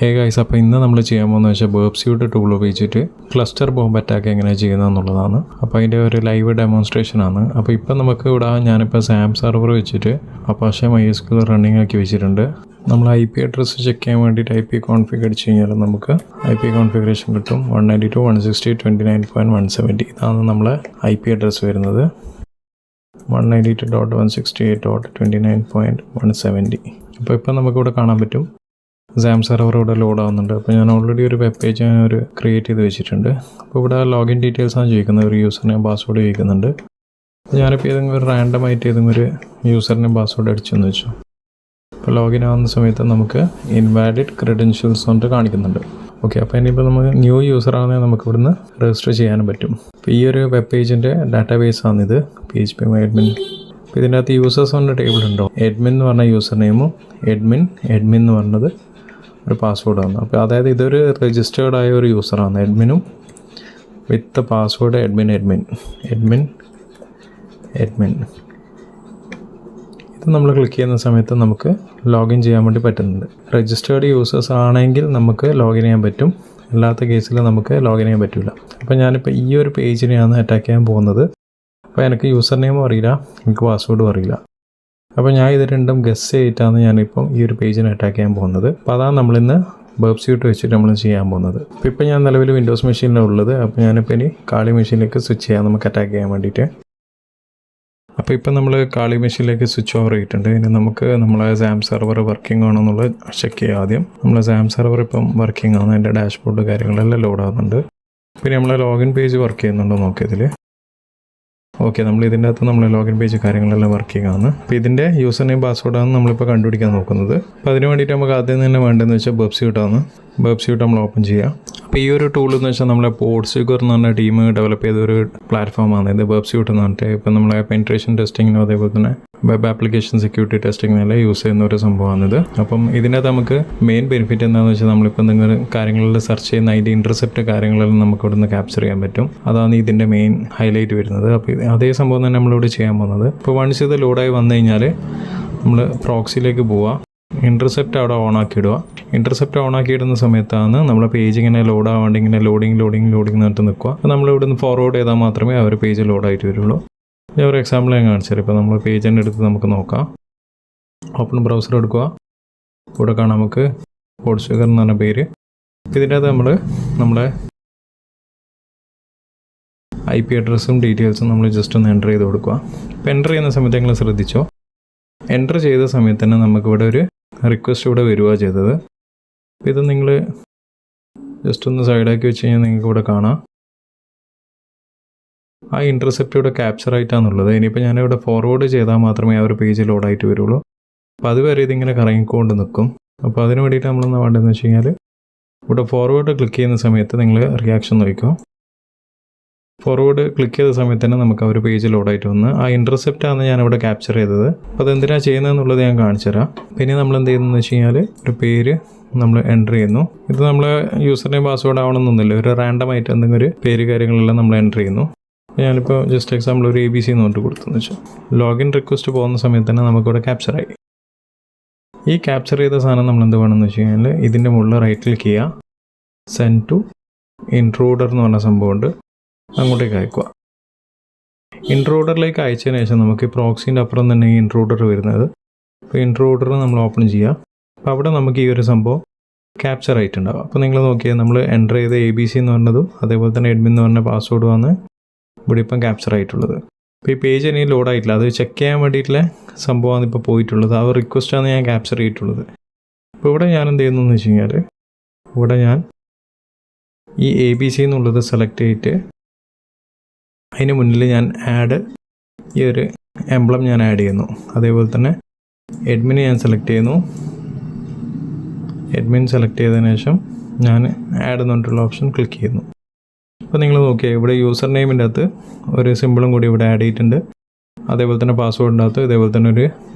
Hey guys, അപ്പോൾ ഇന്ന് നമ്മൾ ചെയ്യാൻ പോകുന്നത് വെച്ചാൽ ബർബ്സ്യൂട്ട് ടൂൾ ഉപയോഗിച്ചിട്ട് ക്ലസ്റ്റർ ബോംബ് അറ്റാക്ക് എങ്ങനെ ചെയ്യുന്നതെന്നുള്ളതാണ്. അപ്പോൾ അതിൻ്റെ ഒരു ലൈവ് ഡെമോൺസ്ട്രേഷൻ ആണ്. അപ്പോൾ ഇപ്പോൾ നമുക്ക് ഇവിടെ ഞാനിപ്പോൾ സാം സെർവർ വെച്ചിട്ട് അപ്പാഷെ MySQL റണ്ണിങ് ആക്കി വെച്ചിട്ടുണ്ട്. നമ്മൾ IP അഡ്രസ്സ് ചെക്ക് ചെയ്യാൻ വേണ്ടിയിട്ട് IP കോൺഫിഗ് അടിച്ച് കഴിഞ്ഞാൽ നമുക്ക് IP കോൺഫിഗറേഷൻ കിട്ടും. 192.168.170 ഇതാണ് നമ്മളെ IP അഡ്രസ്സ് വരുന്നത്. 192.168.29.170. അപ്പോൾ നമുക്കിവിടെ കാണാൻ പറ്റും സാം സെർവർ ഇവിടെ ലോഡ് ആവുന്നുണ്ട്. അപ്പോൾ ഞാൻ ഓൾറെഡി ഒരു വെബ് പേജ് ഒരു ക്രിയേറ്റ് ചെയ്ത് വെച്ചിട്ടുണ്ട്. അപ്പോൾ ഇവിടെ ലോഗിൻ ഡീറ്റെയിൽസാണ് ചോദിക്കുന്നത്, ഒരു യൂസറിനെയും പാസ്വേഡ് ചോദിക്കുന്നുണ്ട്. ഞാനിപ്പോൾ ഏതെങ്കിലും ഒരു റാൻഡം ആയിട്ട് ഏതെങ്കിലും ഒരു യൂസറിനെയും പാസ്വേഡ് അടിച്ചെന്ന് വെച്ചു. അപ്പോൾ ലോഗിൻ ആവുന്ന സമയത്ത് നമുക്ക് ഇൻവാലിഡ് ക്രെഡൻഷ്യൽസ് കൊണ്ട് കാണിക്കുന്നുണ്ട്. ഓക്കെ, അപ്പോൾ ഇനിയിപ്പോൾ നമുക്ക് ന്യൂ യൂസർ ആണെങ്കിൽ നമുക്ക് ഇവിടുന്ന് രജിസ്റ്റർ ചെയ്യാനും പറ്റും. അപ്പോൾ ഈ ഒരു വെബ് പേജിൻ്റെ ഡാറ്റാബേസ് ആണിത്, PHP admin. അപ്പോൾ ഇതിൻ്റെ അകത്ത് യൂസേഴ്സ് കൊണ്ട് ടേബിൾ ഉണ്ടോ, എഡ്മിൻ എന്ന് പറഞ്ഞ യൂസർ നെയിമും എഡ്മിൻ എന്ന് പറഞ്ഞത് ഒരു പാസ്വേഡ് ആണ്. അപ്പോൾ അതായത് ഇതൊരു രജിസ്റ്റേർഡ് ആയ ഒരു യൂസറാണ്, എഡ്മിനും വിത്ത് പാസ്വേഡ് എഡ്മിൻ. ഇത് നമ്മൾ ക്ലിക്ക് ചെയ്യുന്ന സമയത്ത് നമുക്ക് ലോഗിൻ ചെയ്യാൻ വേണ്ടി പറ്റുന്നുണ്ട്. രജിസ്റ്റേർഡ് യൂസേഴ്സ് ആണെങ്കിൽ നമുക്ക് ലോഗിൻ ചെയ്യാൻ പറ്റും, അല്ലാത്ത കേസിൽ നമുക്ക് ലോഗിൻ ചെയ്യാൻ പറ്റില്ല. അപ്പോൾ ഞാനിപ്പോൾ ഈ ഒരു പേജിനെയാണ് അറ്റാക്ക് ചെയ്യാൻ പോകുന്നത്. അപ്പോൾ എനിക്ക് യൂസർ നെയിമും അറിയില്ല, എനിക്ക് പാസ്വേഡും അറിയില്ല. അപ്പോൾ ഞാൻ ഇത് രണ്ടും ഗസ് ചെയ്തിട്ടാണ് ഞാനിപ്പം ഈ ഒരു പേജിനെ അറ്റാക്ക് ചെയ്യാൻ പോകുന്നത്. അപ്പോൾ അതാണ് നമ്മളിന്ന് ബർബ്സ്യൂട്ട് വെച്ചിട്ട് നമ്മൾ ചെയ്യാൻ പോകുന്നത്. അപ്പോൾ ഇപ്പം ഞാൻ നിലവിൽ വിൻഡോസ് മെഷീനിലാണ് ഉള്ളത്. അപ്പോൾ ഞാനിപ്പോൾ ഇനി കാളി മെഷീനിലേക്ക് സ്വിച്ച് ചെയ്യാം നമുക്ക് അറ്റാക്ക് ചെയ്യാൻ വേണ്ടിയിട്ട്. അപ്പോൾ ഇപ്പം നമ്മൾ കാളി മെഷീനിലേക്ക് സ്വിച്ച് ഓവർ ചെയ്തിട്ടുണ്ട്. ഇനി നമുക്ക് നമ്മളെ സാം സെർവർ വർക്കിംഗ് ആണോ എന്നുള്ളത് ചെക്ക് ചെയ്യാം. ആദ്യം നമ്മളെ സാം സെർവർ ഇപ്പം വർക്കിംഗ് ആണ്, അതിൻ്റെ ഡാഷ്ബോർഡ് കാര്യങ്ങളെല്ലാം ലോഡ് ആകുന്നുണ്ട്. പിന്നെ നമ്മളെ ലോഗിൻ പേജ് വർക്ക് ചെയ്യുന്നുണ്ടോ നോക്കിയതിൽ. ഓക്കെ, നമ്മൾ ഇതിൻ്റെ അകത്ത് നമ്മൾ ലോഗിൻ പേജ് കാര്യങ്ങളെല്ലാം വർക്കിംഗ് ആണ്. അപ്പോൾ ഇതിൻ്റെ യൂസർ നെയിം പാസ്വേഡാണ് നമ്മളിപ്പോൾ കണ്ടുപിടിക്കാൻ നോക്കുന്നത്. അപ്പോൾ അതിന് വേണ്ടിയിട്ട് നമുക്ക് ആദ്യം തന്നെ വേണ്ടതെന്ന് വെച്ചാൽ ബർബ്സ്യൂട്ട് നമ്മൾ ഓപ്പൺ ചെയ്യുക. അപ്പോൾ ഈ ഒരു ടൂൾ എന്ന് വെച്ചാൽ നമ്മളെ പോഡ്സുഗർ എന്ന് പറഞ്ഞ ടീം ഡെവലപ്പ് ചെയ്ത ഒരു പ്ലാറ്റ്ഫോമാണ് ഇത് ബർബ്സ്യൂട്ട് എന്ന് പറഞ്ഞിട്ട്. ഇപ്പോൾ നമ്മളെ പെനിട്രേഷൻ ടെസ്റ്റിങ്ങിനും അതേപോലെ തന്നെ വെബ് ആപ്ലിക്കേഷൻ സെക്യൂരിറ്റി ടെസ്റ്റിങ്ങിനെല്ലാം യൂസ് ചെയ്യുന്ന ഒരു സംഭവമാണിത്. അപ്പം ഇതിനകത്ത് നമുക്ക് മെയിൻ ബെനിഫിറ്റ് എന്താണെന്ന് വെച്ചാൽ നമ്മളിപ്പോൾ എന്തെങ്കിലും കാര്യങ്ങളിൽ സെർച്ച് ചെയ്യുന്ന അതിൻ്റെ ഇൻ്റർസെപ്റ്റ് കാര്യങ്ങളെല്ലാം നമുക്ക് ഇവിടുന്ന് ക്യാപ്ചർ ചെയ്യാൻ പറ്റും. അതാണ് ഇതിൻ്റെ മെയിൻ ഹൈലൈറ്റ് വരുന്നത്. അപ്പോൾ അതേ സംഭവം തന്നെ നമ്മളിവിടെ ചെയ്യാൻ പോകുന്നത്. ഇപ്പോൾ വൺസ് ഇത് ലോഡായി വന്നു കഴിഞ്ഞാൽ നമ്മൾ പ്രോക്സിയിലേക്ക് പോവുക, ഇൻ്റർസെപ്റ്റ് അവിടെ ഓണാക്കിയിടുക. ഇൻ്റർസെപ്റ്റ് ഓണാക്കിയിടുന്ന സമയത്താണ് നമ്മുടെ പേജ് ഇങ്ങനെ ലോഡ് ആവാണ്ട് ഇങ്ങനെ ലോഡിങ് എന്നിട്ട് നിൽക്കുക. അപ്പോൾ നമ്മൾ ഇവിടുന്ന് ഫോർവേഡ് ചെയ്താൽ മാത്രമേ ആ ഒരു പേജ് ലോഡായിട്ട് വരുള്ളൂ. ഞാൻ ഒരു എക്സാമ്പിൾ ഞാൻ കാണിച്ചുതരാം. ഇപ്പോൾ നമ്മൾ പേജ് തന്നെ എടുത്ത് നമുക്ക് നോക്കാം. ഓപ്പൺ ബ്രൗസർ എടുക്കുക, ഇവിടെ കാണാം നമുക്ക് പോഡ്സുഗർ എന്ന് പറഞ്ഞ പേര്. ഇതിൻ്റെ അകത്ത് നമ്മളെ IP അഡ്രസ്സും ഡീറ്റെയിൽസും നമ്മൾ ജസ്റ്റ് ഒന്ന് എൻ്റർ ചെയ്ത് കൊടുക്കുക. ഇപ്പോൾ എൻ്റർ ചെയ്യുന്ന സമയത്ത് നിങ്ങൾ ശ്രദ്ധിച്ചോ, എൻ്റർ ചെയ്ത സമയത്ത് തന്നെ നമുക്കിവിടെ ഒരു റിക്വസ്റ്റ് ഇവിടെ വരിക ചെയ്തത്. അപ്പോൾ ഇത് നിങ്ങൾ ജസ്റ്റ് ഒന്ന് സൈഡാക്കി വെച്ച് കഴിഞ്ഞാൽ നിങ്ങൾക്ക് ഇവിടെ കാണാം ആ ഇൻ്റർസെപ്റ്റ് ഇവിടെ ക്യാപ്ചർ ആയിട്ടാണുള്ളത്. ഇനിയിപ്പോൾ ഞാനിവിടെ ഫോർവേഡ് ചെയ്താൽ മാത്രമേ ആ ഒരു പേജ് ലോഡായിട്ട് വരുള്ളൂ. അപ്പോൾ അതുവരെ ഇതിങ്ങനെ കറങ്ങിക്കൊണ്ട് നിൽക്കും. അപ്പോൾ അതിന് വേണ്ടിയിട്ട് നമ്മളെന്താ വേണ്ടതെന്ന് വെച്ച് കഴിഞ്ഞാൽ ഇവിടെ ഫോർവേഡ് ക്ലിക്ക് ചെയ്യുന്ന സമയത്ത് നിങ്ങൾ റിയാക്ഷൻ നോക്കുക. ഫോർവേഡ് ക്ലിക്ക് ചെയ്ത സമയത്ത് തന്നെ നമുക്ക് ആ ഒരു പേജ് ലോഡായിട്ട് വന്ന് ആ ഇൻ്റർസെപ്റ്റാണ് ഞാനിവിടെ ക്യാപ്ചർ ചെയ്തത്. അപ്പോൾ അതെന്തിനാണ് ചെയ്യുന്നതെന്നുള്ളത് ഞാൻ കാണിച്ചു തരാം. പിന്നെ നമ്മൾ എന്ത് ചെയ്യുന്നതെന്ന് വെച്ച് കഴിഞ്ഞാൽ ഒരു പേര് നമ്മൾ എൻ്റർ ചെയ്യുന്നു. ഇത് നമ്മൾ യൂസർ നെയിം പാസ്വേഡ് ആവണമെന്നൊന്നുമില്ല, ഒരു റാൻഡം ആയിട്ട് എന്തെങ്കിലും ഒരു പേര് കാര്യങ്ങളെല്ലാം നമ്മൾ എൻ്റർ ചെയ്യുന്നു. ഞാനിപ്പോൾ ജസ്റ്റ് എക്സാമ്പിൾ ഒരു ABC എന്ന് പറഞ്ഞിട്ട് കൊടുത്തെന്ന് വെച്ചാൽ ലോഗിൻ റിക്വസ്റ്റ് പോകുന്ന സമയത്ത് തന്നെ നമുക്കിവിടെ ക്യാപ്ചറായി. ഈ ക്യാപ്ചർ ചെയ്ത സാധനം നമ്മൾ എന്ത് വേണമെന്ന് വെച്ച് കഴിഞ്ഞാൽ ഇതിൻ്റെ മുകളിൽ റൈറ്റ് ക്ലിക്ക് ചെയ്യുക, സെൻഡ് ടു ഇൻട്രൂഡർ എന്ന് പറഞ്ഞ സംഭവമുണ്ട്, അങ്ങോട്ടേക്ക് അയക്കുക. ഇൻട്രൂഡറിലേക്ക് അയച്ചതിന് ശേഷം നമുക്ക് ഈ പ്രോക്സിൻ്റെ അപ്പുറം തന്നെ ഈ ഇൻട്രൂഡർ വരുന്നത്. അപ്പോൾ ഇൻട്രൂഡർ നമ്മൾ ഓപ്പൺ ചെയ്യുക. അപ്പോൾ അവിടെ നമുക്ക് ഈ ഒരു സംഭവം ക്യാപ്ചർ ആയിട്ടുണ്ടാവും. അപ്പോൾ നിങ്ങൾ നോക്കിയാൽ നമ്മൾ എൻ്റർ ചെയ്ത ABC എന്ന് പറഞ്ഞതും അതേപോലെ തന്നെ എഡ്മിൻ എന്ന് പറഞ്ഞ പാസ്വേഡുമാണ് ഇവിടെ ഇപ്പം ക്യാപ്ചർ ആയിട്ടുള്ളത്. അപ്പോൾ ഈ പേജ് ഇനി ലോഡായിട്ടില്ല, അത് ചെക്ക് ചെയ്യാൻ വേണ്ടിയിട്ടുള്ള സംഭവമാണ് ഇപ്പോൾ പോയിട്ടുള്ളത്. ആ ഒരു റിക്വസ്റ്റാണ് ഞാൻ ക്യാപ്ചർ ചെയ്തിട്ടുള്ളത്. അപ്പോൾ ഇവിടെ ഞാൻ എന്ത് ചെയ്യുന്നു എന്ന് വെച്ച് കഴിഞ്ഞാൽ ഇവിടെ ഞാൻ ഈ ABC എന്നുള്ളത് സെലക്ട് ചെയ്തിട്ട് അതിന് മുന്നിൽ ഞാൻ ഈ ഒരു എംബ്ലം ഞാൻ ആഡ് ചെയ്യുന്നു. അതേപോലെ തന്നെ എഡ്മിനെ ഞാൻ സെലക്ട് ചെയ്യുന്നു. എഡ്മിൻ സെലക്ട് ചെയ്തതിന് ശേഷം ഞാൻ ആഡ് എന്ന് പറഞ്ഞിട്ടുള്ള ഓപ്ഷൻ ക്ലിക്ക് ചെയ്യുന്നു. അപ്പോൾ നിങ്ങൾ നോക്കിയാൽ ഇവിടെ യൂസർ നെയിമിൻ്റെ അകത്ത് ഒരു സിമ്പിളും കൂടി ഇവിടെ ആഡ് ചെയ്തിട്ടുണ്ട്. അതേപോലെ തന്നെ പാസ്വേഡിൻ്റെ അകത്ത് ഇതേപോലെ തന്നെ ഒരു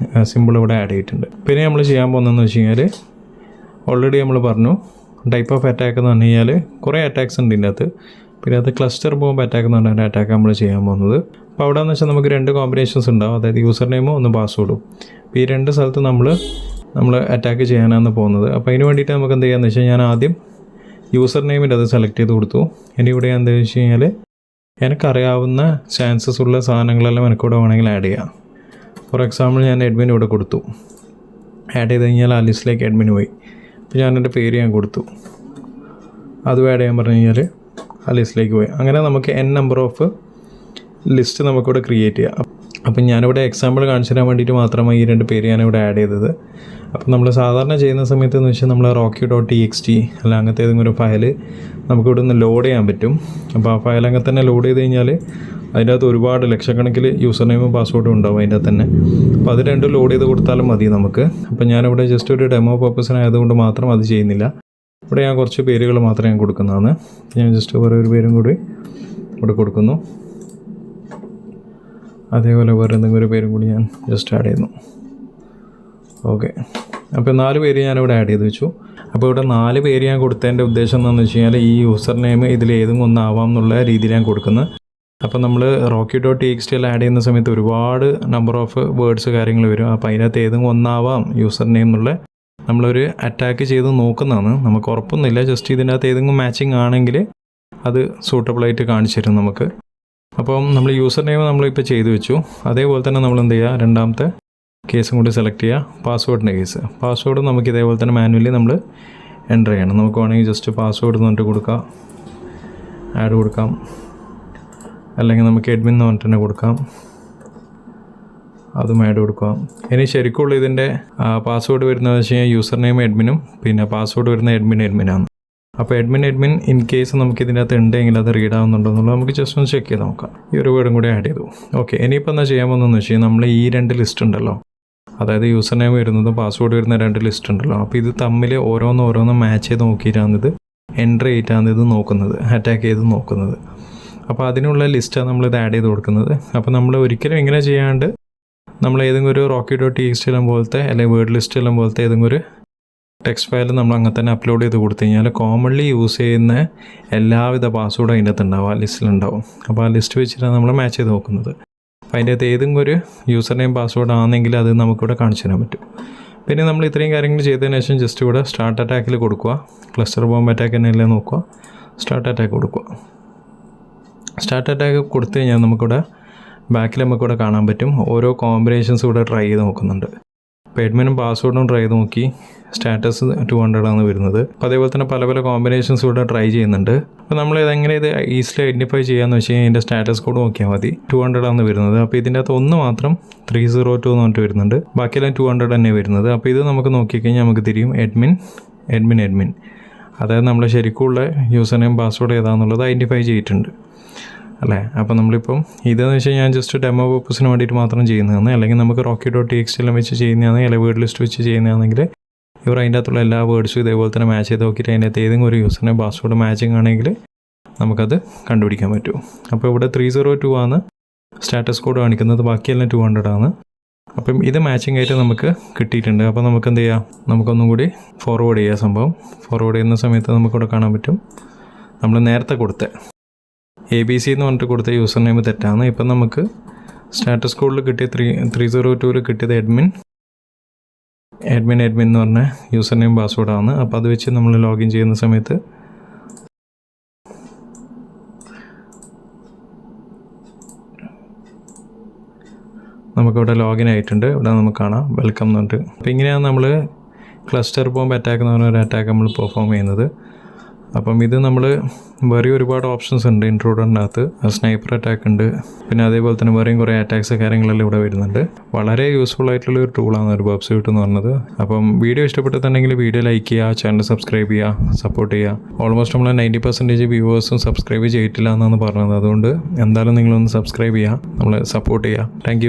സിമ്പിൾ ഇവിടെ ആഡ് ചെയ്തിട്ടുണ്ട്. പിന്നെ നമ്മൾ ചെയ്യാൻ പോകുന്നതെന്ന് വെച്ച് കഴിഞ്ഞാൽ ഓൾറെഡി നമ്മൾ പറഞ്ഞു ടൈപ്പ് ഓഫ് അറ്റാക്ക് എന്ന് പറഞ്ഞു കഴിഞ്ഞാൽ കുറേ അറ്റാക്സ് ഉണ്ട് ഇതിൻ്റെ അകത്ത്. പിന്നെ അത് ക്ലസ്റ്റർ ബോംബ് അറ്റാക്ക് എന്ന് പറഞ്ഞ അറ്റാക്ക് നമ്മൾ ചെയ്യാൻ പോകുന്നത്. അപ്പോൾ അവിടെ എന്ന് വെച്ചാൽ നമുക്ക് 2 കോമ്പിനേഷൻസ് ഉണ്ടാവും, അതായത് യൂസർ നെയിമും ഒന്ന് പാസ്വേഡും. അപ്പോൾ ഈ 2 സ്ഥലത്ത് നമ്മൾ നമ്മൾ അറ്റാക്ക് ചെയ്യാനാണ് പോകുന്നത്. അപ്പോൾ അതിന് വേണ്ടിയിട്ട് നമുക്ക് എന്ത് ചെയ്യാമെന്ന് വെച്ചാൽ ഞാൻ ആദ്യം യൂസർ നെയിമിൻ്റെ അത് സെലക്ട് ചെയ്ത് കൊടുത്തു. ഇനി ഇവിടെ എന്താ വെച്ച് കഴിഞ്ഞാൽ എനിക്കറിയാവുന്ന ചാൻസസ് ഉള്ള സാധനങ്ങളെല്ലാം എനിക്കിവിടെ വേണമെങ്കിൽ ആഡ് ചെയ്യാം. ഫോർ എക്സാമ്പിൾ ഞാൻ അഡ്മിൻ ഇവിടെ കൊടുത്തു. ആഡ് ചെയ്ത് കഴിഞ്ഞാൽ ആ ലിസ്റ്റിലേക്ക് അഡ്മിൻ പോയി. അപ്പോൾ ഞാൻ എൻ്റെ പേര് ഞാൻ കൊടുത്തു, അതും ആഡ് ചെയ്യാൻ പറഞ്ഞു കഴിഞ്ഞാൽ ആ ലിസ്റ്റിലേക്ക് പോയി. അങ്ങനെ നമുക്ക് n നമ്പർ ഓഫ് ലിസ്റ്റ് നമുക്കിവിടെ ക്രിയേറ്റ് ചെയ്യാം. അപ്പം ഞാനിവിടെ എക്സാമ്പിൾ കാണിച്ചു തരാൻ വേണ്ടിയിട്ട് മാത്രമാണ് ഈ 2 പേര് ഞാനിവിടെ ആഡ് ചെയ്തത്. അപ്പം നമ്മൾ സാധാരണ ചെയ്യുന്ന സമയത്ത് എന്ന് വെച്ചാൽ നമ്മൾ rocky.txt അല്ല അങ്ങനത്തെ ഏതെങ്കിലും ഒരു ഫയൽ നമുക്കിവിടെ നിന്ന് ലോഡ് ചെയ്യാൻ പറ്റും. അപ്പോൾ ആ ഫയൽ അങ്ങനെ തന്നെ ലോഡ് ചെയ്ത് കഴിഞ്ഞാൽ അതിൻ്റെ അകത്ത് ഒരുപാട് ലക്ഷക്കണക്കിൽ യൂസർ നെയിമും പാസ്വേഡും ഉണ്ടാവും അതിൻ്റെ അകത്ത് തന്നെ. അപ്പോൾ അത് രണ്ടും ലോഡ് ചെയ്ത് കൊടുത്താലും മതി നമുക്ക്. അപ്പോൾ ഞാനിവിടെ ജസ്റ്റ് ഒരു ഡെമോ പർപ്പസിനായതുകൊണ്ട് മാത്രം അത് ചെയ്യുന്നില്ല. ഇവിടെ ഞാൻ കുറച്ച് പേരുകൾ മാത്രമേ ഞാൻ കൊടുക്കുന്നതാണ്. ഞാൻ ജസ്റ്റ് വേറെ ഒരു പേരും കൂടി ഇവിടെ കൊടുക്കുന്നു. അതേപോലെ വേറെ എന്തെങ്കിലും ഒരു പേരും കൂടി ഞാൻ ജസ്റ്റ് ആഡ് ചെയ്യുന്നു. ഓക്കെ, അപ്പോൾ 4 പേര് ഞാനിവിടെ ആഡ് ചെയ്ത് വെച്ചു. അപ്പോൾ ഇവിടെ 4 പേര് ഞാൻ കൊടുത്തതിൻ്റെ ഉദ്ദേശം എന്താണെന്ന് വെച്ച് കഴിഞ്ഞാൽ ഈ യൂസർ നെയിം ഇതിലേതും ഒന്നാവാം എന്നുള്ള രീതിയിൽ ഞാൻ കൊടുക്കുന്നത്. അപ്പോൾ നമ്മൾ rocky.txt ആഡ് ചെയ്യുന്ന സമയത്ത് ഒരുപാട് നമ്പർ ഓഫ് വേർഡ്സ് കാര്യങ്ങൾ വരും. അപ്പോൾ അതിനകത്ത് ഏതും ഒന്നാവാം യൂസർ നെയിം എന്നുള്ള നമ്മളൊരു അറ്റാക്ക് ചെയ്ത് നോക്കുന്നതാണ്. നമുക്ക് ഉറപ്പൊന്നുമില്ല, ജസ്റ്റ് ഇതിൻ്റെ അകത്ത് ഏതെങ്കിലും മാച്ചിങ് ആണെങ്കിൽ അത് സൂട്ടബിളായിട്ട് കാണിച്ചു തരും നമുക്ക്. അപ്പം നമ്മൾ യൂസർ നെയിം നമ്മളിപ്പോൾ ചെയ്തു വെച്ചു. അതേപോലെ തന്നെ നമ്മൾ എന്ത് ചെയ്യുക, രണ്ടാമത്തെ കേസും കൂടി സെലക്ട് ചെയ്യുക, പാസ്വേഡിൻ്റെ കേസ്. പാസ്വേഡ് നമുക്ക് ഇതേപോലെ തന്നെ മാനുവലി നമ്മൾ എൻ്റർ ചെയ്യണം. നമുക്ക് വേണമെങ്കിൽ ജസ്റ്റ് പാസ്വേഡ് എന്ന് പറഞ്ഞിട്ട് കൊടുക്കാം, ആഡ് കൊടുക്കാം, അല്ലെങ്കിൽ നമുക്ക് അഡ്മിൻ എന്ന് പറഞ്ഞിട്ട് തന്നെ കൊടുക്കാം, അതും ആഡ് കൊടുക്കാം. ഇനി ശരിക്കുള്ള ഇതിൻ്റെ പാസ്വേഡ് വരുന്നത് വെച്ച് കഴിഞ്ഞാൽ യൂസർ നെയിം അഡ്മിനും പിന്നെ പാസ്വേഡ് വരുന്ന അഡ്മിനാണ്. അപ്പോൾ അഡ്മിൻ ഇൻ കേസ് നമുക്ക് ഇതിൻ്റെ അകത്ത് ഉണ്ടെങ്കിൽ അത് റീഡ് ആവുന്നുണ്ടോ എന്നുള്ളത് നമുക്ക് ജസ്റ്റ് ഒന്ന് ചെക്ക് ചെയ്ത് നോക്കാം. ഈ ഒരു വേർഡും കൂടി ആഡ് ചെയ്തു. ഓക്കെ, ഇനിയിപ്പോൾ എന്താ ചെയ്യാൻ പോകുന്നതെന്ന് വെച്ച് കഴിഞ്ഞാൽ നമ്മൾ ഈ 2 ലിസ്റ്റ് ഉണ്ടല്ലോ, അതായത് യൂസർ നെയിം വരുന്നതും പാസ്വേഡ് വരുന്ന 2 ലിസ്റ്റ് ഉണ്ടല്ലോ, അപ്പോൾ ഇത് തമ്മിൽ ഓരോന്നും മാച്ച് ചെയ്ത് നോക്കിയിട്ടാണ് ഇത് എൻ്റർ ചെയ്തിട്ടാണ് ഇത് നോക്കുന്നത്, അറ്റാക്ക് ചെയ്ത് നോക്കുന്നത്. അപ്പോൾ അതിനുള്ള ലിസ്റ്റാണ് നമ്മളിത് ആഡ് ചെയ്ത് കൊടുക്കുന്നത്. അപ്പോൾ നമ്മൾ ഒരിക്കലും ഇങ്ങനെ ചെയ്യാണ്ട് നമ്മൾ ഏതെങ്കിലും ഒരു rocky.txt എല്ലാം പോലത്തെ അല്ലെങ്കിൽ വേർഡ് ലിസ്റ്റ് എല്ലാം പോലത്തെ ഏതെങ്കിലും ഒരു ടെക്സ്റ്റ് ഫയൽ നമ്മൾ അങ്ങനെ തന്നെ അപ്ലോഡ് ചെയ്ത് കൊടുത്തു കഴിഞ്ഞാൽ കോമൺലി യൂസ് ചെയ്യുന്ന എല്ലാവിധ പാസ്വേഡും അതിൻ്റെ അകത്ത് ഉണ്ടാവും, ആ ലിസ്റ്റിലുണ്ടാവും. അപ്പോൾ ആ ലിസ്റ്റ് വെച്ചിട്ടാണ് നമ്മൾ മാച്ച് ചെയ്ത് നോക്കുന്നത്. അപ്പോൾ അതിൻ്റെ അകത്ത് ഏതെങ്കിലും ഒരു യൂസർ നെയിം പാസ്വേഡ് ആണെങ്കിൽ അത് നമുക്കിവിടെ കാണിച്ചു തരാൻ പറ്റും. പിന്നെ നമ്മൾ ഇത്രയും കാര്യങ്ങൾ ചെയ്തതിന് ശേഷം ജസ്റ്റ് ഇവിടെ സ്റ്റാർട്ട് അറ്റാക്കിൽ കൊടുക്കുക, ക്ലസ്റ്റർ ബോംബ് അറ്റാക്ക് തന്നെയല്ലേ നോക്കുക, സ്റ്റാർട്ട് അറ്റാക്ക് കൊടുക്കുക. സ്റ്റാർട്ട് അറ്റാക്ക് കൊടുത്തു കഴിഞ്ഞാൽ നമുക്കിവിടെ ബാക്കിൽ നമുക്കിവിടെ കാണാൻ പറ്റും ഓരോ കോമ്പിനേഷൻസ് ഇവിടെ ട്രൈ ചെയ്ത് നോക്കുന്നുണ്ട്. അപ്പോൾ അഡ്മിനും പാസ്വേഡും ട്രൈ ചെയ്ത് നോക്കി, സ്റ്റാറ്റസ് 200 ആണ് വരുന്നത്. അപ്പോൾ അതേപോലെ തന്നെ പല കോമ്പിനേഷൻസ് ഇവിടെ ട്രൈ ചെയ്യുന്നുണ്ട്. അപ്പോൾ നമ്മൾ ഇതെങ്ങനെ ഇത് ഈസിലി ഐഡൻറ്റിഫൈ ചെയ്യാമെന്ന് വെച്ച് കഴിഞ്ഞാൽ ഇതിൻ്റെ സ്റ്റാറ്റസ് കോഡ് നോക്കിയാൽ മതി. 200 ആണ് വരുന്നത്. അപ്പോൾ ഇതിൻ്റെ അകത്ത് ഒന്ന് മാത്രം 302 എന്ന് പറഞ്ഞിട്ട് വരുന്നുണ്ട്, ബാക്കിയെല്ലാം 200 തന്നെ വരുന്നത്. അപ്പോൾ ഇത് നമുക്ക് നോക്കിക്കഴിഞ്ഞാൽ നമുക്ക് തിരിയും അഡ്മിൻ, അതായത് നമ്മൾ ശരിക്കുള്ള യൂസർ നെയിം പാസ്വേഡ് ഏതാണെന്നുള്ളത് ഐഡൻറ്റിഫൈ ചെയ്തിട്ടുണ്ട് അല്ലേ. അപ്പോൾ നമ്മളിപ്പം ഇതെന്ന് വെച്ചാൽ ഞാൻ ജസ്റ്റ് ഡെമോ പർപ്പസിന് വേണ്ടിയിട്ട് മാത്രം ചെയ്യുന്നതാണ്. അല്ലെങ്കിൽ നമുക്ക് rocky.txt എല്ലാം വെച്ച് ചെയ്യുന്നതാണെങ്കിൽ അല്ലെങ്കിൽ വേർഡ് ലിസ്റ്റ് വെച്ച് ചെയ്യുന്നതാണെങ്കിൽ ഇവർ അതിൻ്റെ അകത്തുള്ള എല്ലാ വേർഡ്സും ഇതേപോലെ തന്നെ മാച്ച് ചെയ്ത് നോക്കിയിട്ട് അതിൻ്റെ അകത്ത് ഏതെങ്കിലും ഒരു യൂസറിനെ പാസ്വേഡ് മാച്ചിങ് ആണെങ്കിൽ നമുക്കത് കണ്ടുപിടിക്കാൻ പറ്റും. അപ്പോൾ ഇവിടെ 302 ആണ് സ്റ്റാറ്റസ് കോഡ് കാണിക്കുന്നത്, ബാക്കിയെല്ലാം 200 ആണ്. അപ്പം ഇത് മാച്ചിങ് ആയിട്ട് നമുക്ക് കിട്ടിയിട്ടുണ്ട്. അപ്പോൾ നമുക്ക് എന്ത് ചെയ്യാം, നമുക്കൊന്നും കൂടി ഫോർവേഡ് ചെയ്യാം. സംഭവം ഫോർവേഡ് ചെയ്യുന്ന സമയത്ത് നമുക്കിവിടെ കാണാൻ പറ്റും നമ്മൾ നേരത്തെ കൊടുത്ത ABC എന്ന് പറഞ്ഞിട്ട് കൊടുത്ത യൂസർ നെയിം തെറ്റാണ്. ഇപ്പം നമുക്ക് സ്റ്റാറ്റസ് കോഡിൽ കിട്ടിയ 302 കിട്ടിയത് അഡ്മിൻ എന്ന് പറഞ്ഞ യൂസർ നെയിം പാസ്വേഡാണ്. അപ്പോൾ അത് വെച്ച് നമ്മൾ ലോഗിൻ ചെയ്യുന്ന സമയത്ത് നമുക്കിവിടെ ലോഗിൻ ആയിട്ടുണ്ട്. ഇവിടെ നമുക്ക് കാണാം വെൽക്കം എന്ന് പറഞ്ഞിട്ട്. അപ്പോൾ ഇങ്ങനെയാണ് നമ്മൾ ക്ലസ്റ്റർ ബോംബ് അറ്റാക്ക് എന്ന് പറഞ്ഞ ഒരു അറ്റാക്ക് നമ്മൾ പെർഫോം ചെയ്യുന്നത്. അപ്പം ഇത് നമ്മൾ വേറെ ഒരുപാട് ഓപ്ഷൻസ് ഉണ്ട് ഇൻട്രൂഡറിനകത്ത്. സ്നൈപ്പർ അറ്റാക്ക് ഉണ്ട്, പിന്നെ അതേപോലെ തന്നെ വേറെയും കുറേ അറ്റാക്സ് കാര്യങ്ങളെല്ലാം ഇവിടെ വരുന്നുണ്ട്. വളരെ യൂസ്ഫുൾ ആയിട്ടുള്ള ഒരു ടൂളാണ് ഒരു വെബ് സ്യൂട്ട് എന്ന് പറഞ്ഞത്. അപ്പം വീഡിയോ ഇഷ്ടപ്പെട്ടിട്ടുണ്ടെങ്കിൽ വീഡിയോ ലൈക്ക് ചെയ്യുക, ചാനൽ സബ്സ്ക്രൈബ് ചെയ്യുക, സപ്പോർട്ട് ചെയ്യുക. ഓൾമോസ്റ്റ് നമ്മൾ 90% വ്യൂവേഴ്സും സബ്സ്ക്രൈബ് ചെയ്തിട്ടില്ല എന്നാണ് പറഞ്ഞത്. അതുകൊണ്ട് എന്തായാലും നിങ്ങളൊന്ന് സബ്സ്ക്രൈബ് ചെയ്യുക, നമ്മളെ സപ്പോർട്ട് ചെയ്യുക. താങ്ക്